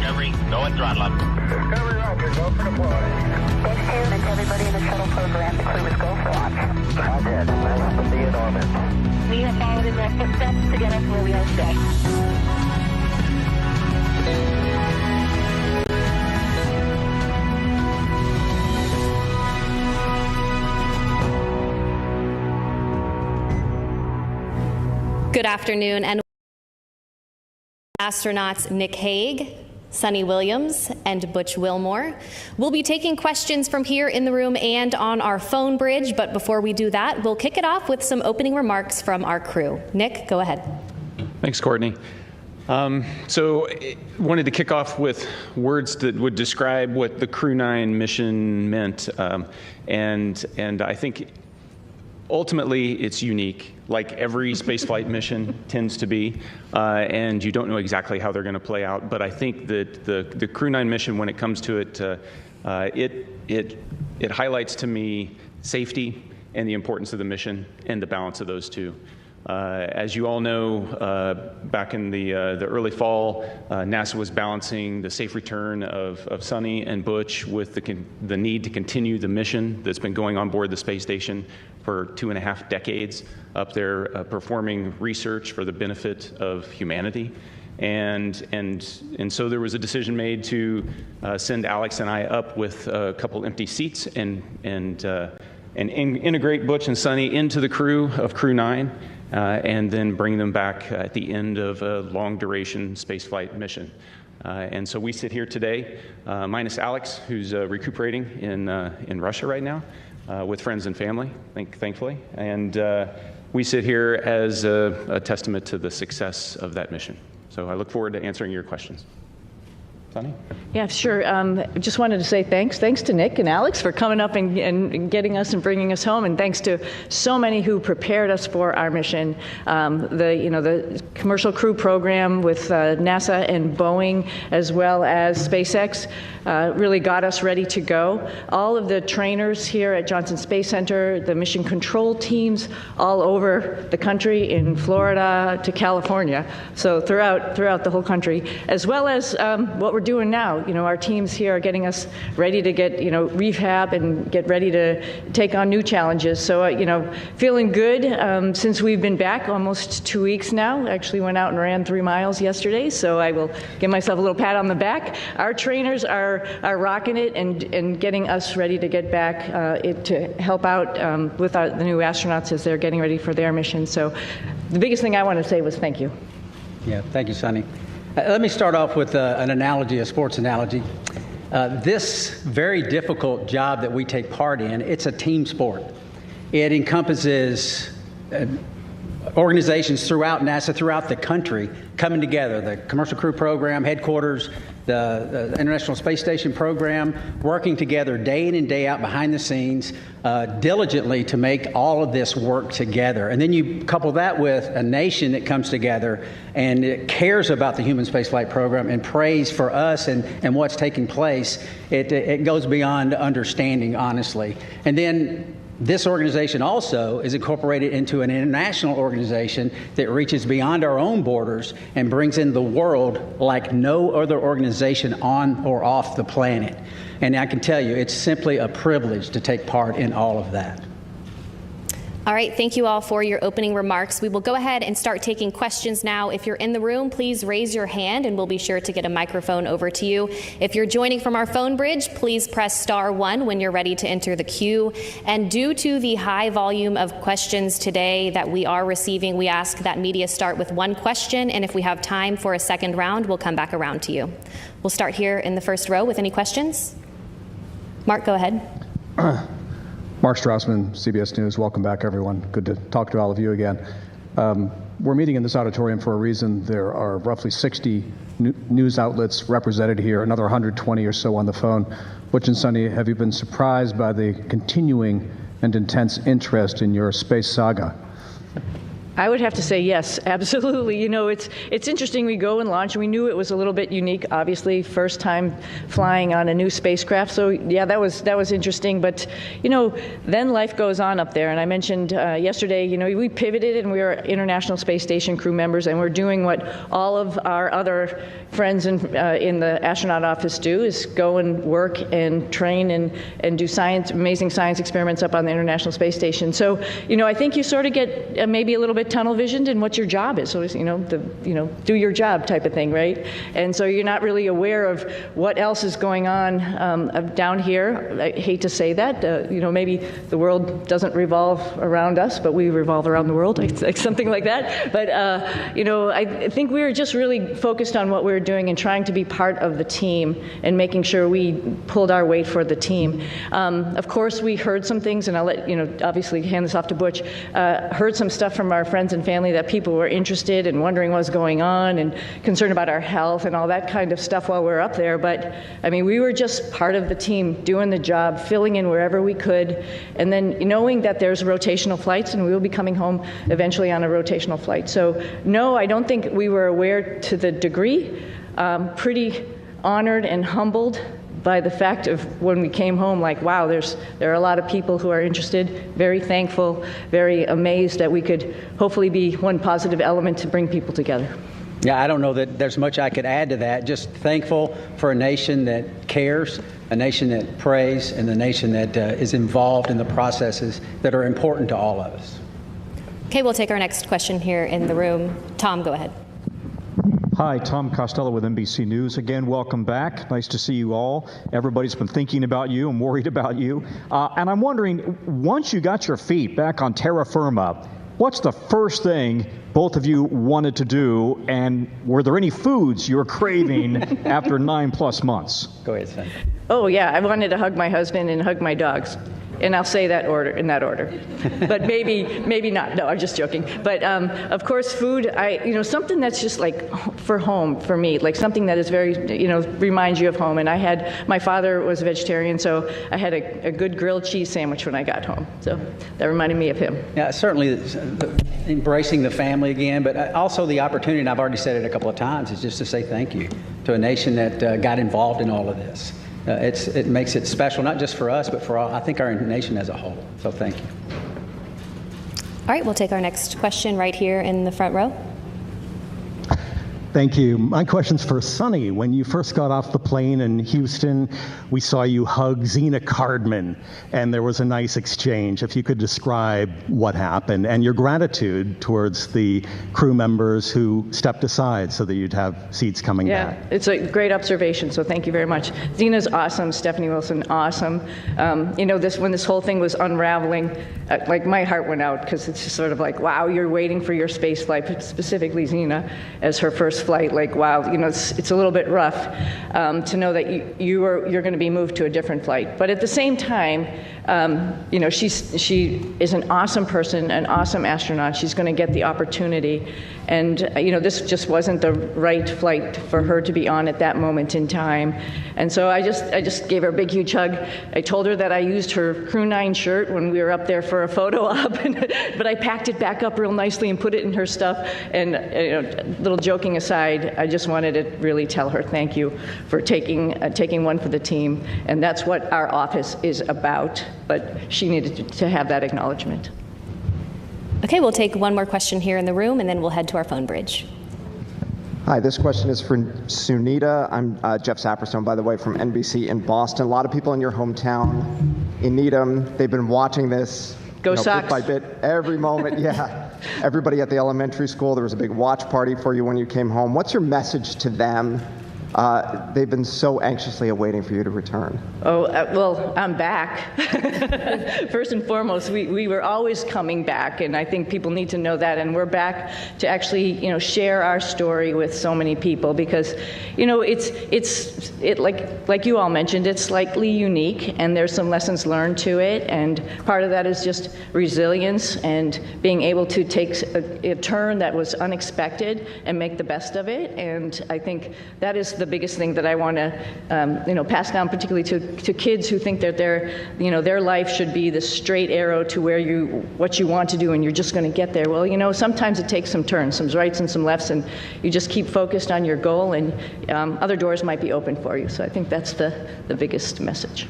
Discovery, go and throttle up. Discovery, roger, go for deploy. Thanks, David, and to everybody in the shuttle program. The crew is go for launch. Roger, nice to be in orbit. We have followed in their footsteps to get us where we are today. Good afternoon, and astronauts Nick Hague, Sunny Williams, and Butch Wilmore. We'll be taking questions from here in the room and on our phone bridge, but before we do that, we'll kick it off with some opening remarks from our crew. Nick, go ahead. Thanks, Courtney. Wanted to kick off with words that would describe what the CREW-9 mission meant, and I think ultimately it's unique, like every spaceflight mission tends to be, and you don't know exactly how they're going to play out. But I think that the CREW-9 mission, when it comes to it, it highlights to me safety and the importance of the mission and the balance of those two. As you all know, back in the early fall, NASA was balancing the safe return of Sunny and Butch with the need to continue the mission that's been going on board the space station for 2.5 decades up there, performing research for the benefit of humanity. And so there was a decision made to send Alex and I up with a couple empty seats and integrate Butch and Sunny into the crew of CREW-9. And then bring them back at the end of a long-duration spaceflight mission. And so we sit here today, minus Alex, who's recuperating in Russia right now with friends and family, thankfully. And we sit here as a testament to the success of that mission. So I look forward to answering your questions. Sunny? Yeah, sure. Just wanted to say thanks to Nick and Alex for coming up and getting us and bringing us home, and thanks to so many who prepared us for our mission. The Commercial Crew Program with NASA and Boeing, as well as SpaceX, really got us ready to go. All of the trainers here at Johnson Space Center, the mission control teams all over the country, in Florida to California, so throughout the whole country, as well as what we're doing now. Our teams here are getting us ready to get, rehab and get ready to take on new challenges. So, feeling good since we've been back almost 2 weeks now. Actually went out and ran 3 miles yesterday, so I will give myself a little pat on the back. Our trainers are rocking it and getting us ready to get back to help out with the new astronauts as they're getting ready for their mission. So the biggest thing I want to say was thank you. Yeah, thank you, Sunny. Let me start off with an analogy, a sports analogy. This very difficult job that we take part in, it's a team sport. It encompasses organizations throughout NASA, throughout the country, coming together. The Commercial Crew Program, headquarters, the International Space Station program, working together day in and day out behind the scenes, diligently to make all of this work together. And then you couple that with a nation that comes together and it cares about the human spaceflight program and prays for us and what's taking place. It goes beyond understanding, honestly. And then this organization also is incorporated into an international organization that reaches beyond our own borders and brings in the world like no other organization on or off the planet. And I can tell you, it's simply a privilege to take part in all of that. All right, thank you all for your opening remarks. We will go ahead and start taking questions now. If you're in the room, please raise your hand and we'll be sure to get a microphone over to you. If you're joining from our phone bridge, please press *1 when you're ready to enter the queue. And due to the high volume of questions today that we are receiving, we ask that media start with 1 question, and if we have time for a second round, we'll come back around to you. We'll start here in the first row with any questions. Mark, go ahead. Mark Strassman, CBS News. Welcome back, everyone. Good to talk to all of you again. We're meeting in this auditorium for a reason. There are roughly 60 news outlets represented here, another 120 or so on the phone. Butch and Sunny, have you been surprised by the continuing and intense interest in your space saga? I would have to say yes, absolutely. You know, it's interesting. We go and launch, and we knew it was a little bit unique. Obviously, first time flying on a new spacecraft. So yeah, that was interesting. But you know, then life goes on up there. And I mentioned yesterday, you know, we pivoted and we are International Space Station crew members, and we're doing what all of our other friends in the astronaut office do: is go and work and train and do amazing science experiments up on the International Space Station. So you know, I think you sort of get maybe a little bit tunnel visioned in what your job is. So it's, do your job type of thing, right? And so you're not really aware of what else is going on down here. I hate to say that. You know, maybe the world doesn't revolve around us, but we revolve around the world, like something like that. But you know, I think we were just really focused on what we were doing and trying to be part of the team and making sure we pulled our weight for the team. Of course, we heard some things, and I'll let obviously hand this off to Butch. Heard some stuff from our friends and family that people were interested and wondering what was going on and concerned about our health and all that kind of stuff while we were up there. But I mean, we were just part of the team doing the job, filling in wherever we could, and then knowing that there's rotational flights and we will be coming home eventually on a rotational flight. So no, I don't think we were aware to the degree. Pretty honored and humbled by the fact of when we came home, like, wow, there are a lot of people who are interested, very thankful, very amazed that we could hopefully be one positive element to bring people together. Yeah, I don't know that there's much I could add to that. Just thankful for a nation that cares, a nation that prays, and a nation that is involved in the processes that are important to all of us. Okay, we'll take our next question here in the room. Tom, go ahead. Hi, Tom Costello with NBC News. Again, welcome back. Nice to see you all. Everybody's been thinking about you and worried about you. And I'm wondering, once you got your feet back on terra firma, what's the first thing both of you wanted to do? And were there any foods you were craving after 9+ months? Go ahead, Sam. Oh, yeah, I wanted to hug my husband and hug my dogs. And I'll say that in that order. But maybe not. No, I'm just joking. But of course, food, something that's just like for home for me, like something that is very, reminds you of home. And my father was a vegetarian, so I had a good grilled cheese sandwich when I got home. So that reminded me of him. Yeah, certainly embracing the family again, but also the opportunity, and I've already said it a couple of times, is just to say thank you to a nation that got involved in all of this. It makes it special, not just for us, but for all, I think, our nation as a whole. So thank you. All right, we'll take our next question right here in the front row. Thank you. My question's for Sonny. When you first got off the plane in Houston, we saw you hug Zena Cardman, and there was a nice exchange. If you could describe what happened and your gratitude towards the crew members who stepped aside so that you'd have seats coming back. Yeah, it's a great observation, so thank you very much. Zena's awesome. Stephanie Wilson, awesome. When this whole thing was unraveling, like my heart went out because it's just sort of like, wow, you're waiting for your space flight, specifically Zena, as her first flight. Like, wow, it's a little bit rough to know that you're going to be moved to a different flight. But at the same time, she is an awesome person, an awesome astronaut. She's going to get the opportunity, and this just wasn't the right flight for her to be on at that moment in time. And so I just gave her a big, huge hug. I told her that I used her CREW-9 shirt when we were up there for a photo op, but I packed it back up real nicely and put it in her stuff. And little joking aside, I just wanted to really tell her thank you for taking one for the team, and that's what our office is about. But she needed to have that acknowledgement. Okay, we'll take one more question here in the room, and then we'll head to our phone bridge. Hi, this question is for Sunita. I'm Jeff Saperstone, by the way, from NBC in Boston. A lot of people in your hometown, in Needham, they've been watching this Go Sox. Bit by bit, every moment. Yeah, everybody at the elementary school, there was a big watch party for you when you came home. What's your message to them? They've been so anxiously awaiting for you to return. Oh, well, I'm back. First and foremost, we were always coming back, and I think people need to know that. And we're back to actually, share our story with so many people because, it's like you all mentioned, it's slightly unique, and there's some lessons learned to it. And part of that is just resilience and being able to take a turn that was unexpected and make the best of it. And I think that is the biggest thing that I want to, pass down, particularly to kids who think that their life should be the straight arrow to what you want to do, and you're just going to get there. Well, sometimes it takes some turns, some rights and some lefts, and you just keep focused on your goal, and other doors might be open for you. So I think that's the biggest message.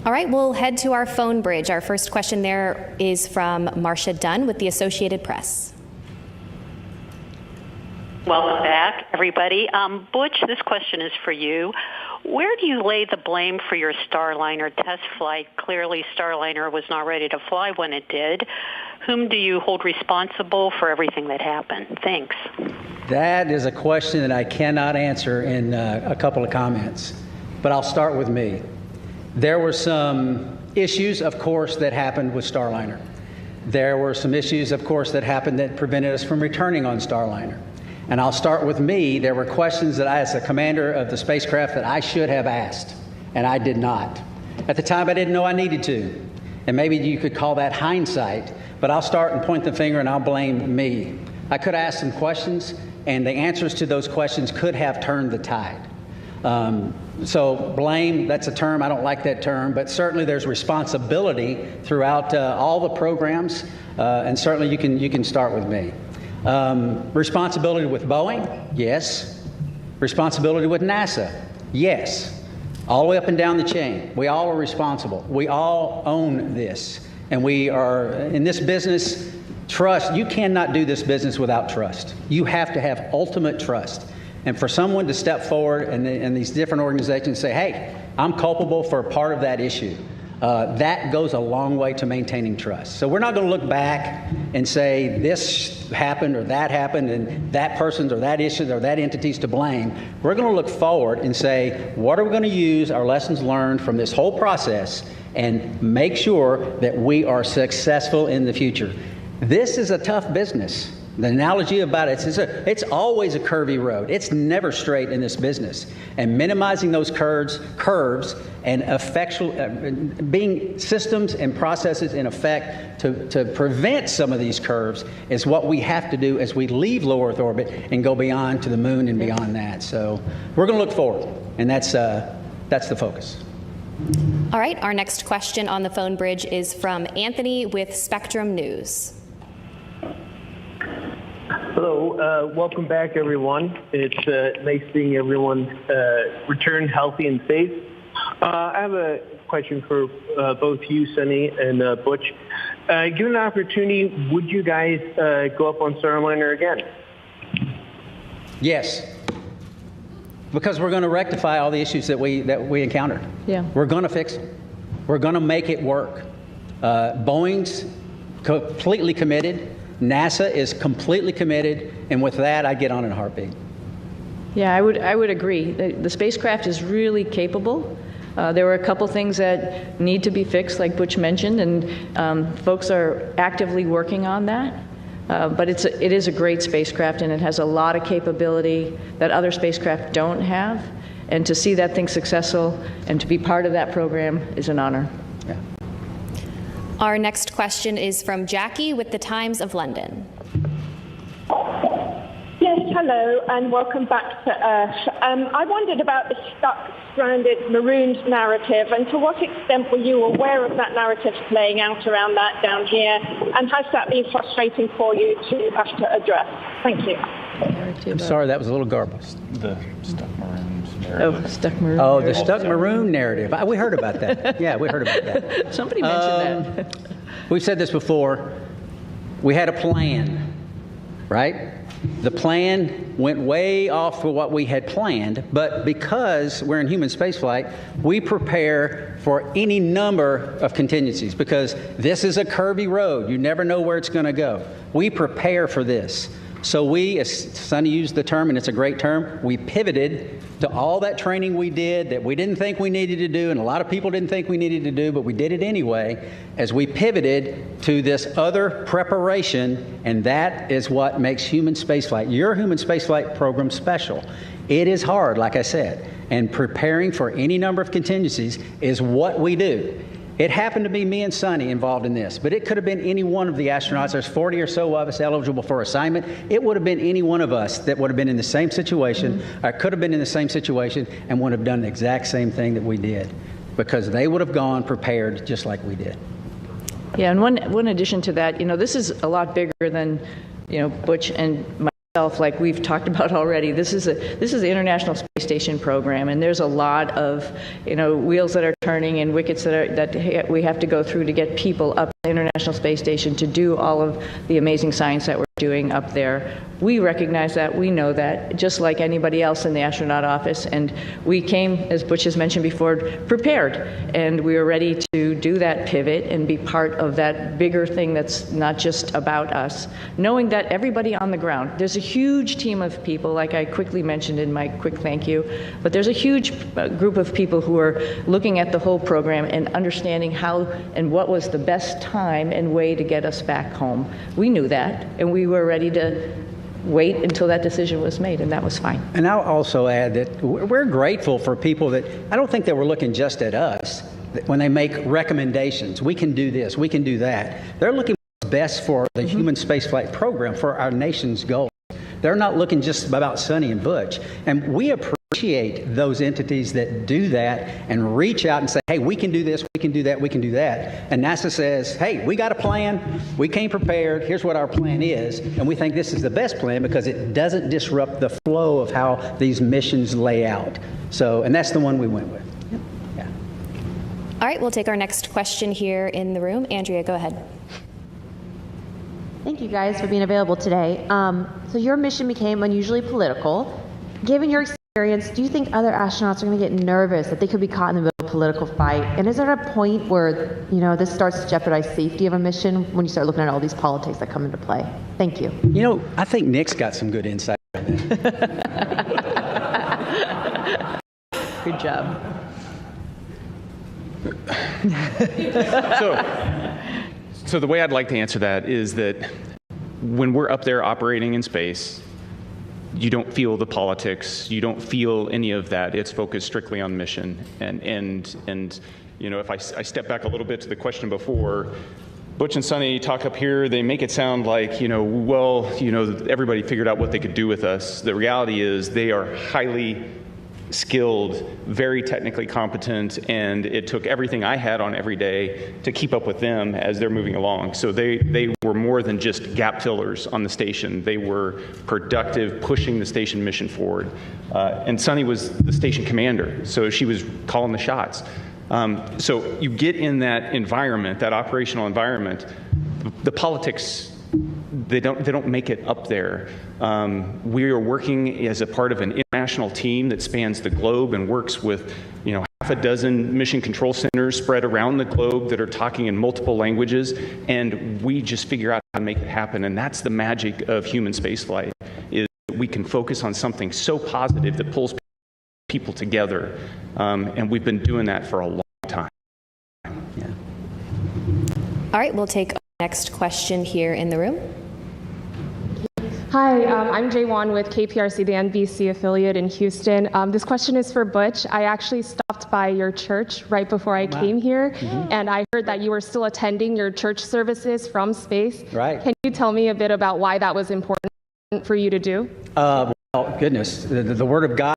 All right, we'll head to our phone bridge. Our first question there is from Marcia Dunn with the Associated Press. Welcome back, everybody. Butch, this question is for you. Where do you lay the blame for your Starliner test flight? Clearly, Starliner was not ready to fly when it did. Whom do you hold responsible for everything that happened? Thanks. That is a question that I cannot answer in a couple of comments, but I'll start with me. There were some issues, of course, that happened with Starliner. There were some issues, of course, that happened that prevented us from returning on Starliner. And I'll start with me. There were questions that I, as the commander of the spacecraft, that I should have asked, and I did not. At the time, I didn't know I needed to. And maybe you could call that hindsight, but I'll start and point the finger and I'll blame me. I could ask some questions, and the answers to those questions could have turned the tide. So blame, that's a term, I don't like that term, but certainly there's responsibility throughout all the programs, and certainly you can start with me. Responsibility with Boeing? Yes. Responsibility with NASA? Yes. All the way up and down the chain. We all are responsible. We all own this. And we are, in this business, trust. You cannot do this business without trust. You have to have ultimate trust. And for someone to step forward and these different organizations say, hey, I'm culpable for a part of that issue, that goes a long way to maintaining trust. So we're not going to look back and say this happened or that happened and that person's or that issue or that entity's to blame. We're going to look forward and say, what are we going to use our lessons learned from this whole process and make sure that we are successful in the future. This is a tough business. The analogy about it is it's always a curvy road. It's never straight in this business. And minimizing those curves and being systems and processes in effect to prevent some of these curves is what we have to do as we leave low Earth orbit and go beyond to the moon and beyond that. So we're going to look forward, and that's the focus. All right, our next question on the phone bridge is from Anthony with Spectrum News. Hello, welcome back, everyone. It's nice seeing everyone return healthy and safe. I have a question for both you, Sunny, and Butch. Given an opportunity, would you guys go up on Starliner again? Yes, because we're going to rectify all the issues that we encountered. Yeah, we're going to fix them. We're going to make it work. Boeing's completely committed. NASA is completely committed, and with that, I get on in a heartbeat. Yeah, I would agree. The spacecraft is really capable. There were a couple things that need to be fixed, like Butch mentioned, and folks are actively working on that. But it is a great spacecraft, and it has a lot of capability that other spacecraft don't have. And to see that thing successful and to be part of that program is an honor. Yeah. Our next question is from Jackie with the Times of London. Yes, hello, and welcome back to Earth. I wondered about the stuck, stranded, marooned narrative, and to what extent were you aware of that narrative playing out around that down here, and has that been frustrating for you to have to address? Thank you. I'm sorry, that was a little garbled. The stuck maroons narrative. Oh, stuck maroon. Oh, the stuck maroon narrative. We heard about that. Yeah, we heard about that. Somebody mentioned that. We've said this before. We had a plan, right? The plan went way off for what we had planned, but because we're in human spaceflight, we prepare for any number of contingencies because this is a curvy road. You never know where it's going to go. We prepare for this. So we, as Sonny used the term, and it's a great term, we pivoted to all that training we did that we didn't think we needed to do, and a lot of people didn't think we needed to do, but we did it anyway, as we pivoted to this other preparation, and that is what makes human spaceflight, your human spaceflight program, special. It is hard, like I said, and preparing for any number of contingencies is what we do. It happened to be me and Sonny involved in this, but it could have been any one of the astronauts. There's 40 or so of us eligible for assignment. It would have been any one of us that would have been in the same situation, or could have been in the same situation, and would have done the exact same thing that we did, because they would have gone prepared just like we did. Yeah, and one addition to that, this is a lot bigger than, Butch and myself, like we've talked about already. This is the International Space Station program, and there's a lot of, wheels that are turning and wickets that we have to go through to get people up the International Space Station to do all of the amazing science that we're doing up there. We recognize that, we know that, just like anybody else in the astronaut office, and we came, as Butch has mentioned before, prepared, and we were ready to do that pivot and be part of that bigger thing that's not just about us, knowing that everybody on the ground, there's a huge team of people, like I quickly mentioned in my quick thank you, but there's a huge group of people who are looking at the whole program and understanding how and what was the best time and way to get us back home. We knew that, and we were ready to wait until that decision was made, and that was fine. And I'll also add that we're grateful for people that, I don't think they were looking just at us when they make recommendations. We can do this, we can do that. They're looking what's best for the human spaceflight program, for our nation's goals. They're not looking just about Sonny and Butch. And we appreciate those entities that do that and reach out and say, hey, we can do this, we can do that, we can do that. And NASA says, hey, we got a plan, we came prepared, here's what our plan is. And we think this is the best plan because it doesn't disrupt the flow of how these missions lay out. So, and that's the one we went with. Yeah. All right, we'll take our next question here in the room. Andrea, go ahead. Thank you guys for being available today. So your mission became unusually political. Given your experience, do you think other astronauts are going to get nervous that they could be caught in the middle of a political fight? And is there a point where, this starts to jeopardize safety of a mission when you start looking at all these politics that come into play? Thank you. I think Nick's got some good insight on that. Good job. So the way I'd like to answer that is that when we're up there operating in space, you don't feel the politics, you don't feel any of that. It's focused strictly on mission. And if I step back a little bit to the question before, Butch and Sonny talk up here, they make it sound like, everybody figured out what they could do with us. The reality is they are highly skilled, very technically competent, and it took everything I had on every day to keep up with them as they're moving along. So they were more than just gap fillers on the station. They were productive, pushing the station mission forward. And Sonny was the station commander, so she was calling the shots. So you get in that environment, that operational environment, the politics, they don't make it up there. We are working as a part of an international team that spans the globe and works with, half a dozen mission control centers spread around the globe that are talking in multiple languages, and we just figure out how to make it happen. And that's the magic of human spaceflight, is that we can focus on something so positive that pulls people together. And we've been doing that for a long time. Yeah. All right, we'll take our next question here in the room. Hi, I'm Jaywan with KPRC, the NBC affiliate in Houston. This question is for Butch. I actually stopped by your church right before I came here, and I heard that you were still attending your church services from space. Right. Can you tell me a bit about why that was important for you to do? Well, goodness, the Word of God.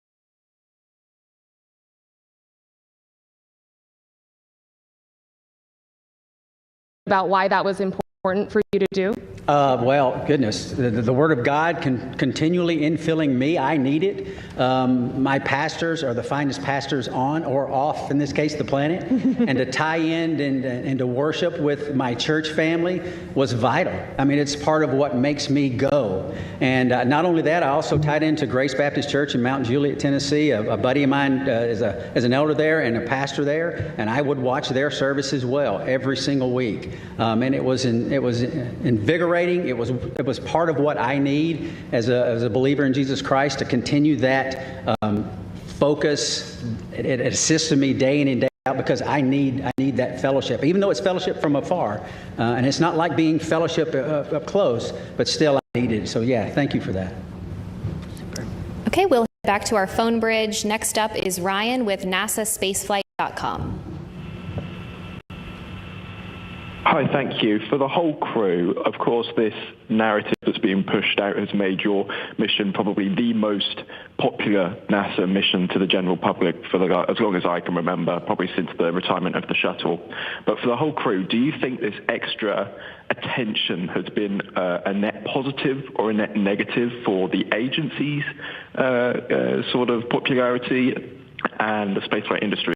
About why that was important for you to do? Well, goodness, the Word of God continually infilling me. I need it. My pastors are the finest pastors on or off, in this case, the planet. And to tie in and to worship with my church family was vital. I mean, it's part of what makes me go. And not only that, I also tied into Grace Baptist Church in Mount Juliet, Tennessee. A buddy of mine is an elder there and a pastor there, and I would watch their service as well every single week. And it was invigorating. It was part of what I need as a believer in Jesus Christ to continue that focus. It assists me day in and day out because I need that fellowship, even though it's fellowship from afar, and it's not like being fellowship up close, but still I need it. So yeah, thank you for that. Okay, we'll head back to our phone bridge. Next up is Ryan with NASAspaceflight.com. Hi, thank you. For the whole crew, of course, this narrative that's being pushed out has made your mission probably the most popular NASA mission to the general public for as long as I can remember, probably since the retirement of the shuttle. But for the whole crew, do you think this extra attention has been a net positive or a net negative for the agency's sort of popularity and the spaceflight industry?